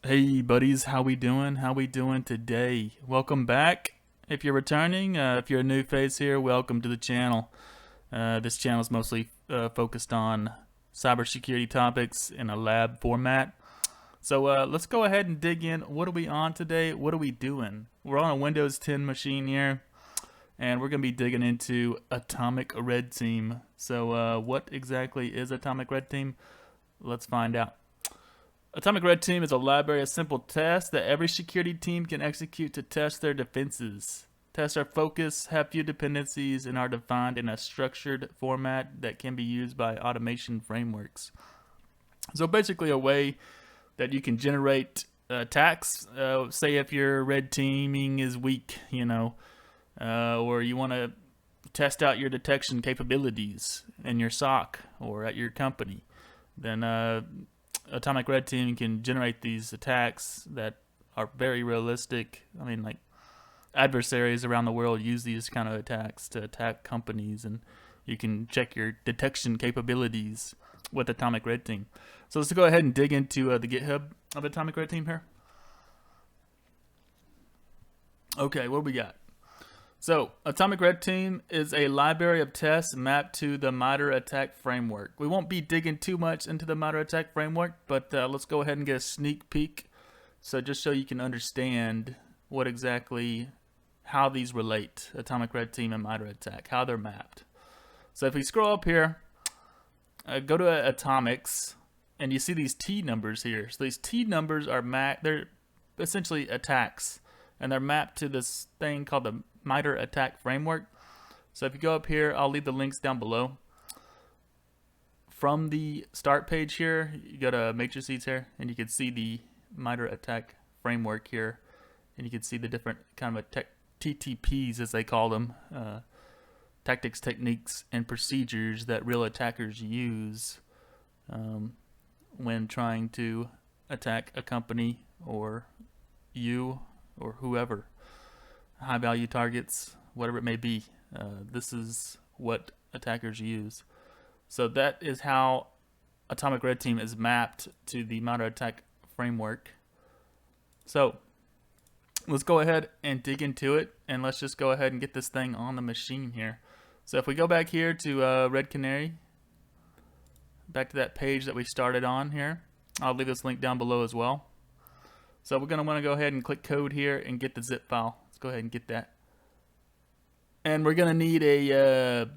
Hey buddies, how we doing? How we doing today? Welcome back. If you're returning, if you're a new face here, welcome to the channel. This channel is mostly focused on cybersecurity topics in a lab format. So let's go ahead and dig in. What are we on today? What are we doing? We're on a Windows 10 machine here, and we're going to be digging into Atomic Red Team. So what exactly is Atomic Red Team? Let's find out. Atomic Red Team is a library of simple tests that every security team can execute to test their defenses. Tests are focused, have few dependencies, and are defined in a structured format that can be used by automation frameworks. So basically a way that you can generate attacks. Say if your red teaming is weak, or you want to test out your detection capabilities in your SOC or at your company, then Atomic Red Team can generate these attacks that are very realistic. I mean, like, adversaries around the world use these kind of attacks to attack companies, and you can check your detection capabilities with Atomic Red Team. So let's go ahead and dig into the GitHub of Atomic Red Team here. Okay, what do we got? So, Atomic Red Team is a library of tests mapped to the MITRE ATT&K Framework. We won't be digging too much into the MITRE ATT&K Framework, but let's go ahead and get a sneak peek. So just so you can understand how these relate, Atomic Red Team and MITRE ATT&K, how they're mapped. So if we scroll up here, go to Atomics, and you see these T numbers here. So these T numbers are they're essentially attacks, and they're mapped to this thing called the MITRE ATT&K Framework. So if you go up here, I'll leave the links down below. From the start page here, you go to Matrices here, and you can see the MITRE ATT&K Framework here, and you can see the different kind of TTPs, as they call them, tactics, techniques, and procedures that real attackers use when trying to attack a company or you or whoever. High value targets, whatever it may be. This is what attackers use. So that is how Atomic Red Team is mapped to the MITRE ATT&K Framework. So let's go ahead and dig into it, and let's just go ahead and get this thing on the machine here. So if we go back here to Red Canary, back to that page that we started on here, I'll leave this link down below as well. So we're going to want to go ahead and click code here and get the zip file. Let's go ahead and get that. And we're going to need a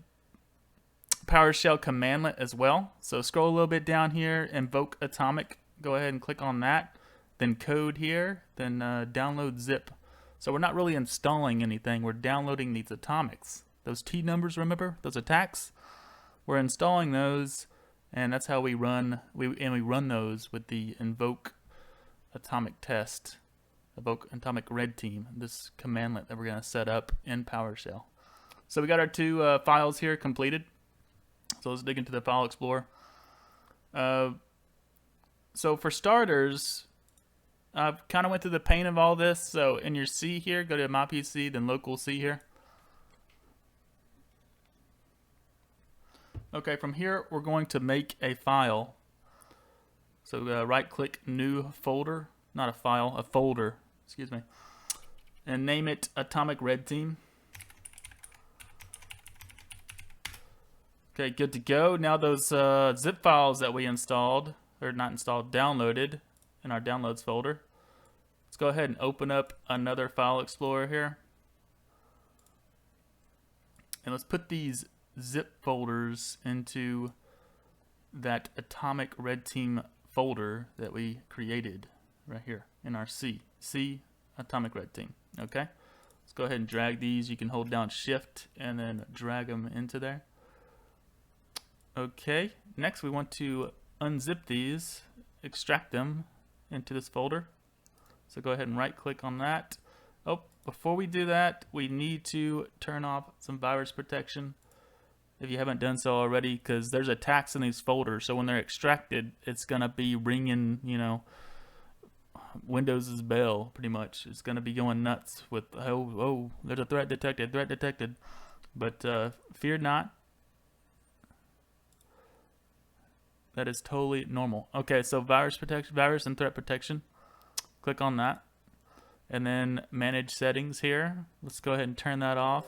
PowerShell commandlet as well. So scroll a little bit down here, invoke atomic. Go ahead and click on that. Then code here, then download zip. So we're not really installing anything. We're downloading these atomics. Those T numbers, remember? Those attacks? We're installing those, and that's how we run. We run those with the invoke atomic test, Atomic Red Team, this commandlet that we're going to set up in PowerShell. So we got our two files here completed. So let's dig into the file explorer. So for starters, I've kind of went through the pain of all this. So in your C here, go to my PC, then local C here. Okay, from here we're going to make a file. So right click new folder, not a file, a folder, excuse me, and name it Atomic Red Team. Okay, good to go. Now those zip files that we installed, or not installed, downloaded in our downloads folder. Let's go ahead and open up another file explorer here. And let's put these zip folders into that Atomic Red Team folder that we created right here in our C Atomic Red Team. Okay, let's go ahead and drag these. You can hold down shift and then drag them into there. Okay, next we want to unzip these, extract them into this folder. So go ahead and right click on that. Oh, before we do that, we need to turn off some virus protection if you haven't done so already, because there's attacks in these folders. So when they're extracted, it's going to be ringing, Windows' bell, pretty much. It's going to be going nuts with, oh, there's a threat detected. But fear not. That is totally normal. Okay, so virus and threat protection. Click on that. And then manage settings here. Let's go ahead and turn that off.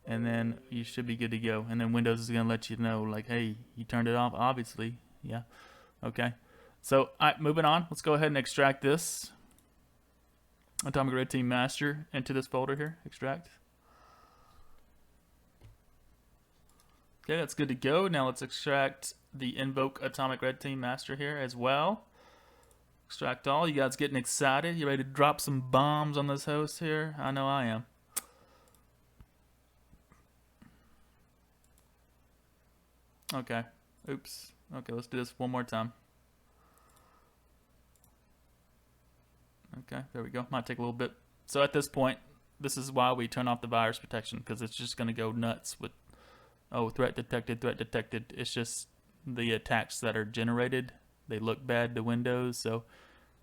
And then you should be good to go. And then Windows is going to let you know, like, hey, you turned it off, obviously. Yeah. Okay. So, all right, moving on. Let's go ahead and extract this Atomic Red Team Master into this folder here. Extract. Okay, that's good to go. Now let's extract the Invoke Atomic Red Team Master here as well. Extract all. You guys getting excited? You ready to drop some bombs on this host here? I know I am. Okay. Oops. Okay, let's do this one more time. Okay, there we go. Might take a little bit. So at this point, this is why we turn off the virus protection, because it's just going to go nuts with, oh, threat detected, threat detected. It's just the attacks that are generated. They look bad to Windows. So,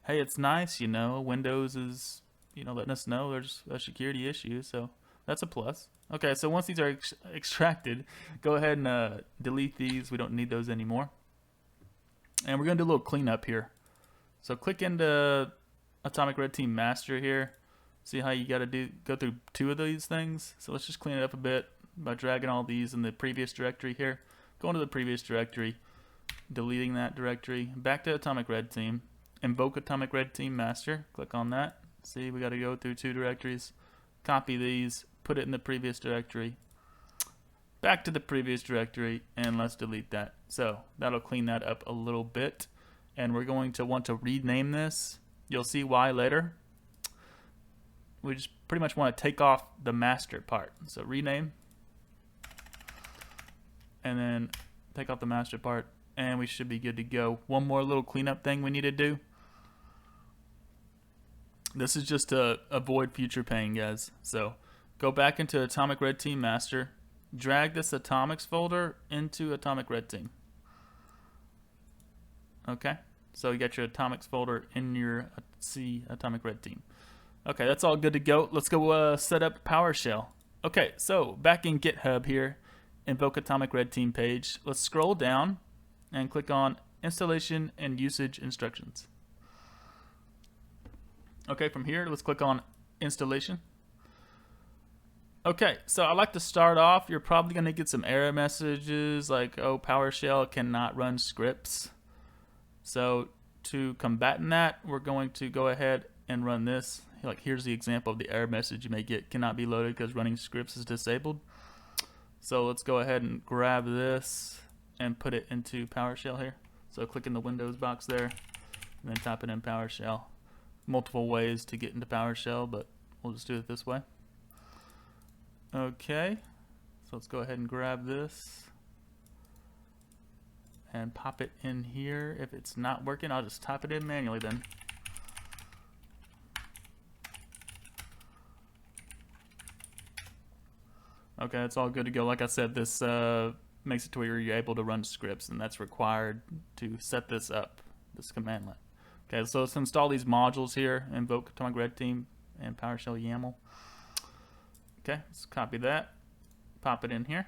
hey, it's nice, you know. Windows is, you know, letting us know there's a security issue. So that's a plus. Okay, so once these are extracted, go ahead and delete these. We don't need those anymore. And we're going to do a little cleanup here. So click into Atomic Red Team Master here. See how you got to go through 2 of these things. So let's just clean it up a bit by dragging all these in the previous directory here. Go into the previous directory, deleting that directory, back to Atomic Red Team, invoke Atomic Red Team Master. Click on that. See, we got to go through 2 directories. Copy these, put it in the previous directory, back to the previous directory, and let's delete that. So that'll clean that up a little bit. And we're going to want to rename this. You'll see why later. We just pretty much want to take off the master part. So rename, and then take off the master part, and we should be good to go. One more little cleanup thing we need to do. This is just to avoid future pain, guys. So go back into Atomic Red Team Master, drag this Atomics folder into Atomic Red Team. Okay, so you got your Atomics folder in your Atomic Red Team. Okay, that's all good to go. Let's go set up PowerShell. Okay, so back in GitHub here, invoke Atomic Red Team page. Let's scroll down and click on Installation and Usage Instructions. Okay, from here, let's click on Installation. Okay, so I like to start off. You're probably going to get some error messages like, oh, PowerShell cannot run scripts. So to combat that, we're going to go ahead and run this. Like, here's the example of the error message you may get: cannot be loaded because running scripts is disabled. So let's go ahead and grab this and put it into PowerShell here. So click in the Windows box there, and then type it in PowerShell. Multiple ways to get into PowerShell, but we'll just do it this way. Okay, so let's go ahead and grab this and pop it in here. If it's not working, I'll just type it in manually then. Okay, it's all good to go. Like I said, this makes it to where you're able to run scripts, and that's required to set this up, this command line. Okay, so let's install these modules here: invoke Atomic Red Team and PowerShell YAML. Okay, let's copy that, pop it in here.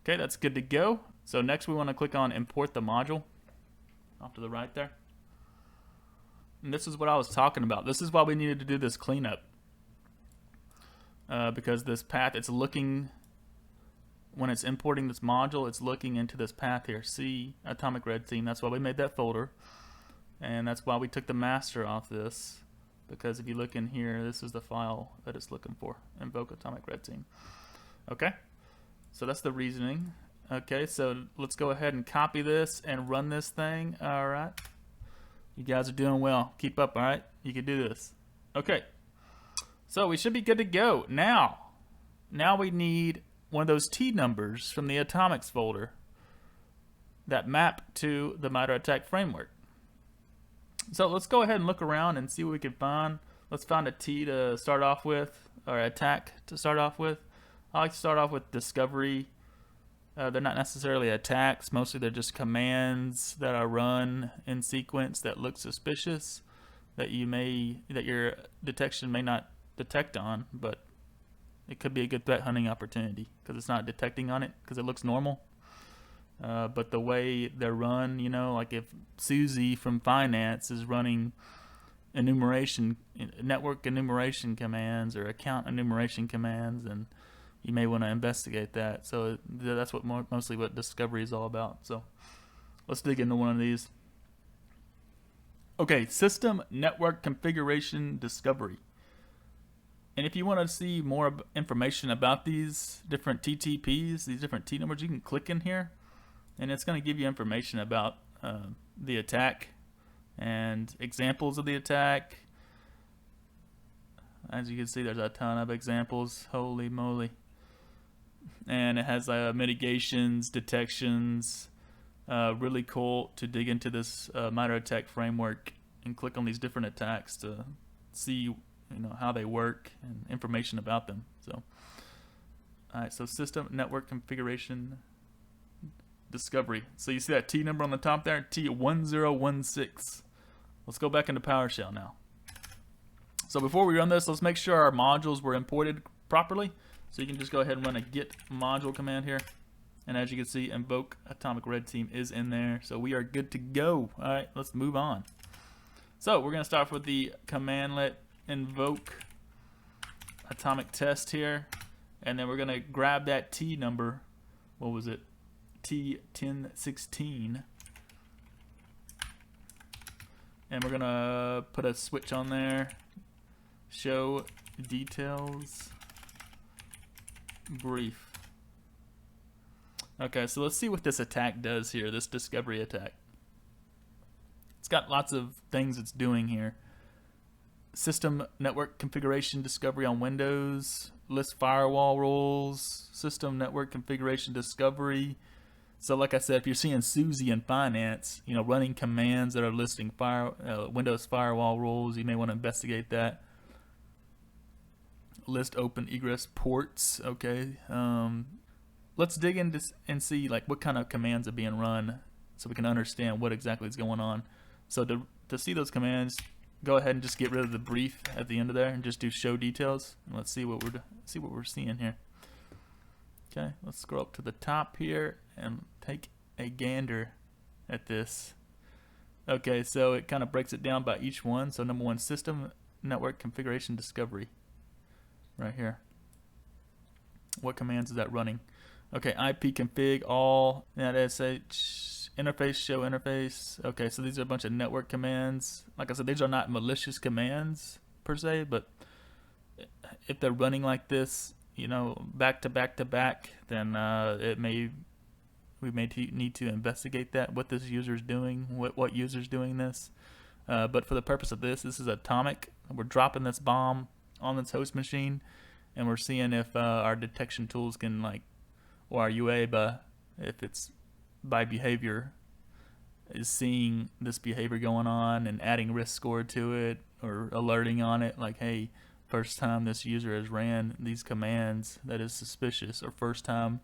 Okay, that's good to go. So next we want to click on import the module off to the right there. And this is what I was talking about. This is why we needed to do this cleanup. Because this path, it's looking, when it's importing this module, it's looking into this path here. See, Atomic Red Team. That's why we made that folder. And that's why we took the master off this. Because if you look in here, this is the file that it's looking for. Invoke Atomic Red Team. Okay. So that's the reasoning. Okay, so let's go ahead and copy this and run this thing. All right. You guys are doing well. Keep up, all right? You can do this. Okay. So we should be good to go. Now we need one of those T numbers from the atomics folder that map to the MITRE ATT&K Framework. So let's go ahead and look around and see what we can find. Let's find a T to start off with, or attack to start off with. I like to start off with discovery. They're not necessarily attacks. Mostly they're just commands that are run in sequence that look suspicious, that your detection may not detect on, but it could be a good threat hunting opportunity because it's not detecting on it because it looks normal. but the way they're run, you know, like if Susie from finance is running network enumeration commands or account enumeration commands, and you may want to investigate that. So that's what mostly what discovery is all about. So let's dig into one of these. Okay, system network configuration discovery. And if you want to see more information about these different TTPs, these different T numbers, you can click in here, and it's going to give you information about the attack and examples of the attack. As you can see, there's a ton of examples. Holy moly. And it has mitigations, detections. Really cool to dig into this MITRE ATT&K Framework and click on these different attacks to see how they work and information about them. So, alright, so system network configuration discovery. So you see that T number on the top there, T1016. Let's go back into PowerShell now. So before we run this, let's make sure our modules were imported properly. So you can just go ahead and run a git module command here. And as you can see, invoke atomic red team is in there. So we are good to go. Alright, let's move on. So we're going to start with the commandlet invoke atomic test here. And then we're going to grab that T number. What was it? T1016. And we're going to put a switch on there. Show details brief. Okay, so let's see what this attack does here, this discovery attack. It's got lots of things it's doing here. System network configuration discovery on Windows, list firewall rules, system network configuration discovery. So like I said, if you're seeing Susie in finance, running commands that are listing Windows firewall rules, you may want to investigate that. List open egress ports. Okay, let's dig into and see what kind of commands are being run, so we can understand what exactly is going on. So to see those commands, go ahead and just get rid of the brief at the end of there and just do show details. And let's see what we're seeing here. Okay, let's scroll up to the top here and take a gander at this. Okay, so it kind of breaks it down by each one. So number one, system network configuration discovery. Right here. What commands is that running? Okay, IP config all NetSH interface show interface. Okay, so these are a bunch of network commands. Like I said, these are not malicious commands per se, but if they're running like this, back to back to back, then we may need to investigate that, what this user is doing, what user's doing this. But for the purpose of this is atomic. We're dropping this bomb on this host machine, and we're seeing if our detection tools can or our UA, if it's by behavior, is seeing this behavior going on and adding risk score to it or alerting on it, like, hey, first time this user has ran these commands that is suspicious, or first time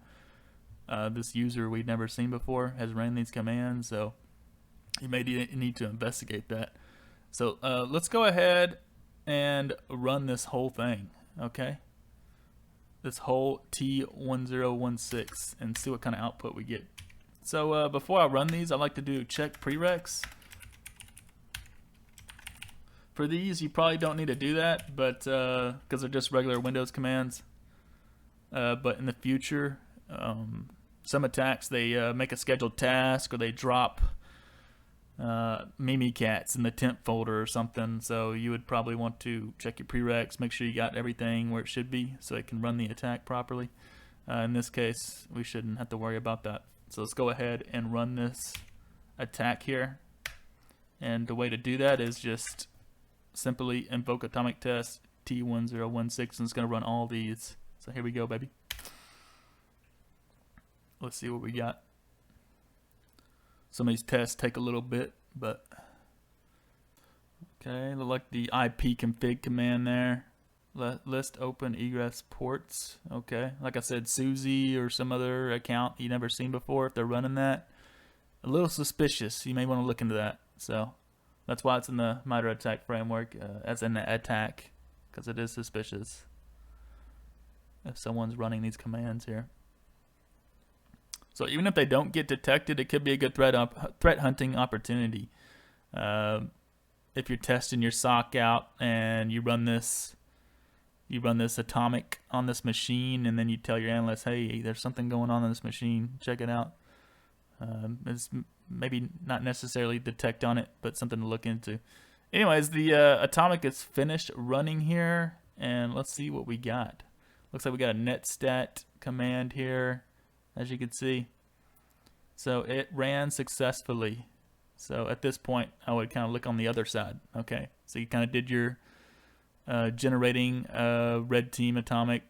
this user we've never seen before has ran these commands. So you may need to investigate that. So let's go ahead and run this whole thing, okay? This whole T1016 and see what kind of output we get. So before I run these, I like to do check prereqs. For these, you probably don't need to do that, but because they're just regular Windows commands. But in the future, some attacks, they make a scheduled task, or they drop Mimikatz in the temp folder or something. So you would probably want to check your prereqs, make sure you got everything where it should be so it can run the attack properly. In this case, we shouldn't have to worry about that. So let's go ahead and run this attack here. And the way to do that is just simply invoke atomic test T1016, and it's going to run all these. So here we go, baby. Let's see what we got. Some of these tests take a little bit, but okay, look like the IP config command there. List open egress ports. Okay, like I said, Susie or some other account you never seen before, if they're running that, a little suspicious. You may want to look into that. So that's why it's in the MITRE ATT&K Framework as an attack, because it is suspicious if someone's running these commands here. So even if they don't get detected, it could be a good threat hunting opportunity. If you're testing your SOC out and you run this atomic on this machine, and then you tell your analyst, hey, there's something going on this machine, check it out. It's maybe not necessarily detect on it, but something to look into. Anyways, the atomic is finished running here, and let's see what we got. Looks like we got a netstat command here, as you can see. So it ran successfully. So at this point, I would kind of look on the other side. Okay, so you kind of did your generating red team atomic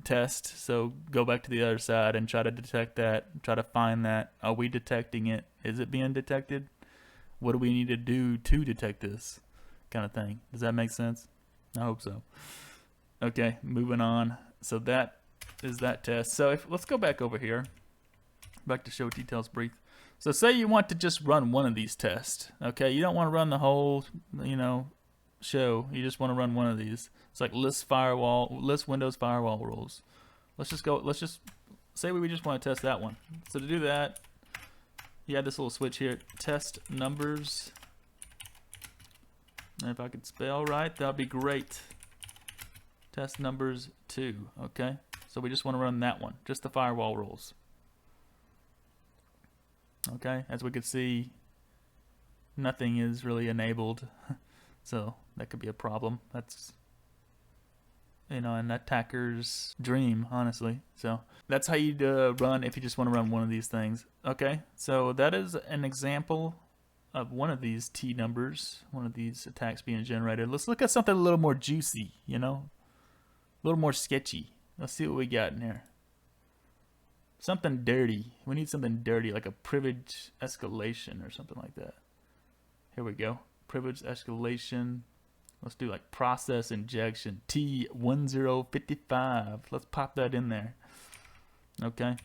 test. So go back to the other side and try to detect that. Try to find that. Are we detecting it? Is it being detected? What do we need to do to detect this kind of thing? Does that make sense? I hope so. Okay, moving on. So that is that test. So let's go back over here. Back to show details brief. So say you want to just run one of these tests. Okay, you don't want to run the whole, show. You just want to run one of these. It's like list Windows firewall rules. Let's just say we just want to test that one. So to do that, you have this little switch here, test numbers. And if I could spell right, that'd be great. Test numbers 2. Okay, so we just want to run that one, just the firewall rules. Okay, as we can see, nothing is really enabled. So that could be a problem. That's, an attacker's dream, honestly. So that's how you'd run if you just want to run one of these things. Okay, so that is an example of one of these T numbers, one of these attacks being generated. Let's look at something a little more juicy, a little more sketchy. Let's see what we got in here. Something dirty. We need something dirty, like a privilege escalation or something like that. Here we go. Privilege escalation. Let's do like process injection. T1055. Let's pop that in there. Okay.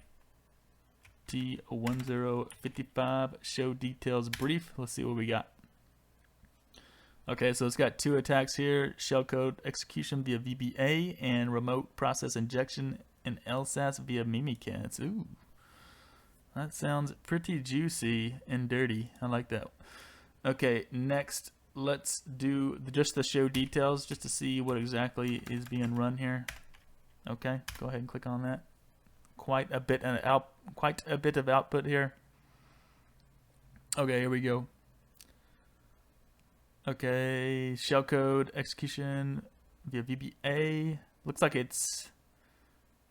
T1055. Show details brief. Let's see what we got. Okay, so it's got 2 attacks here. Shellcode execution via VBA and remote process injection and LSAS via Mimikatz. Ooh, that sounds pretty juicy and dirty. I like that. Okay, next let's do just the show details just to see what exactly is being run here. Okay, go ahead and click on that. Quite a bit of output here. Okay, here we go. Okay, shellcode execution via VBA. Looks like it's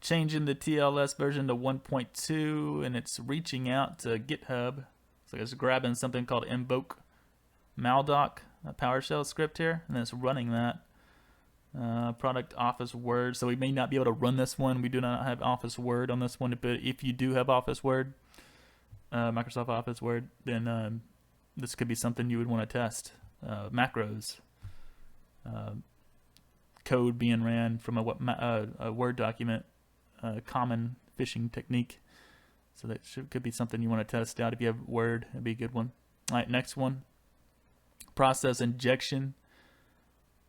changing the TLS version to 1.2, and it's reaching out to GitHub. So it's grabbing something called invoke maldoc, a PowerShell script here, and then it's running that. Product Office Word. So we may not be able to run this one. We do not have Office Word on this one, but if you do have Office Word, Microsoft Office Word, then this could be something you would want to test. Macros. Code being ran from a Word document. Common phishing technique. So that could be something you want to test out. If you have Word, it'd be a good one. All right, next one. Process injection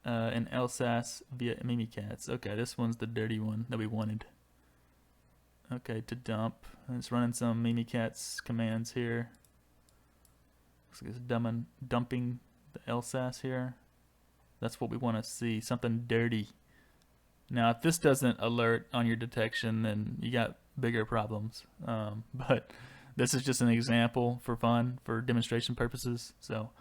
and LSAS via Mimikatz. Okay, this one's the dirty one that we wanted. Okay, to dump. And it's running some Mimikatz commands here. Looks like it's dumping the LSAS here. That's what we want to see. Something dirty. Now, if this doesn't alert on your detection, then you got bigger problems. But this is just an example for fun, for demonstration purposes. So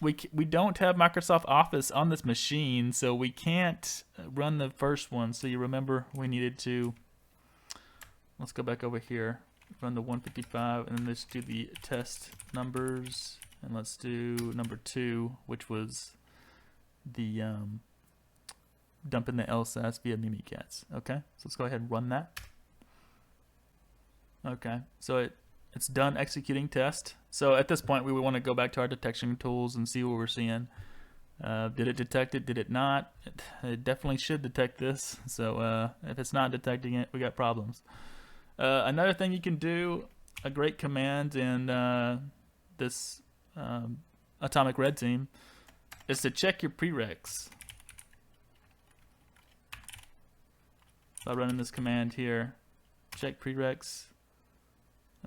we don't have Microsoft Office on this machine, so we can't run the first one. So you remember we needed to, let's go back over here, run the 155, and then let's do the test numbers, and let's do number 2, which was the dumping the LSAS via Mimikatz. Okay, so let's go ahead and run that. Okay, so it's done executing test. So at this point, we would want to go back to our detection tools and see what we're seeing. Did it detect it? Did it not? It definitely should detect this. So if it's not detecting it, we got problems. Another thing you can do, a great command in this Atomic Red Team, is to check your prereqs. By running this command here, check prereqs.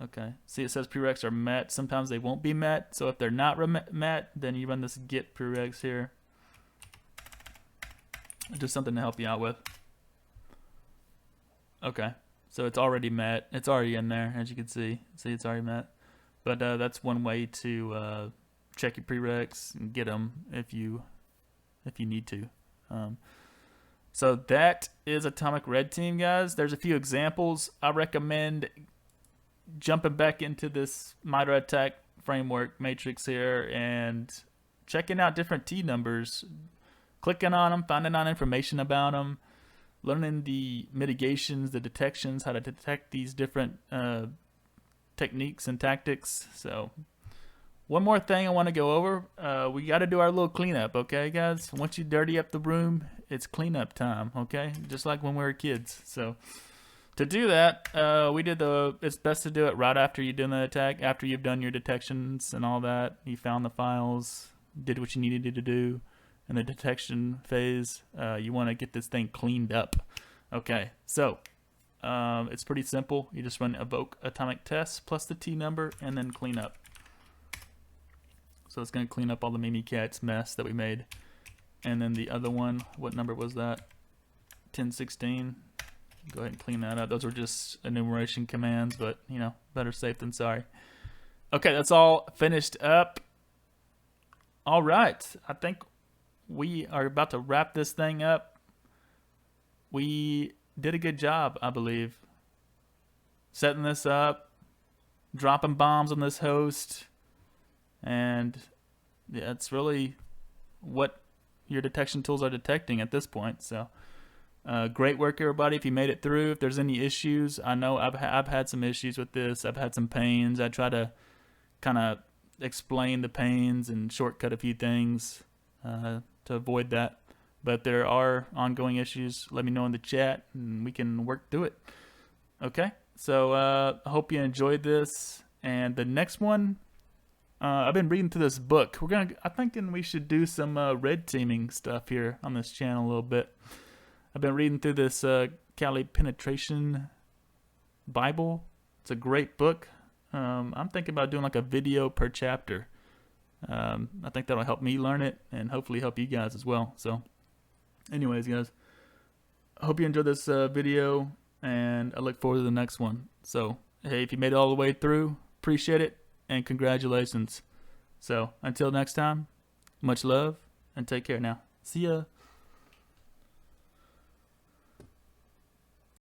Okay, see it says prereqs are met. Sometimes they won't be met, so if they're not met, then you run this git prereqs here. Just something to help you out with. Okay, so it's already met. It's already in there, as you can see. See, it's already met. But that's one way to check your prereqs and get them if you need to. So that is Atomic Red Team, guys. There's a few examples. I recommend jumping back into this MITRE ATT&K Framework matrix here and checking out different T numbers, clicking on them, finding out information about them, learning the mitigations, the detections, how to detect these different techniques and tactics. So one more thing I want to go over. We got to do our little cleanup, okay, guys? Once you dirty up the room, it's cleanup time, okay? Just like when we were kids. So to do that, it's best to do it right after you've done the attack, after you've done your detections and all that. You found the files, did what you needed to do in the detection phase. You want to get this thing cleaned up. Okay, so it's pretty simple. You just run evoke atomic test plus the T number and then clean up. So it's going to clean up all the Mimikatz mess that we made. And then the other one, what number was that? 1016. Go ahead and clean that up. Those were just enumeration commands, but you know, better safe than sorry. Okay, that's all finished up. All right, I think we are about to wrap this thing up. We did a good job, I believe, setting this up, dropping bombs on this host, and yeah, it's really what your detection tools are detecting at this point. So great work, everybody. If you made it through, if there's any issues, I know I've had some issues with this. I've had some pains. I try to kind of explain the pains and shortcut a few things to avoid that. But there are ongoing issues. Let me know in the chat and we can work through it. Okay, so I hope you enjoyed this. And the next one, I've been reading through this book. I'm thinking we should do some red teaming stuff here on this channel a little bit. I've been reading through this Kali Penetration Bible. It's a great book. I'm thinking about doing like a video per chapter. I think that'll help me learn it and hopefully help you guys as well. So anyways, guys, I hope you enjoyed this video and I look forward to the next one. So hey, if you made it all the way through, appreciate it and congratulations. So until next time, much love and take care now. See ya.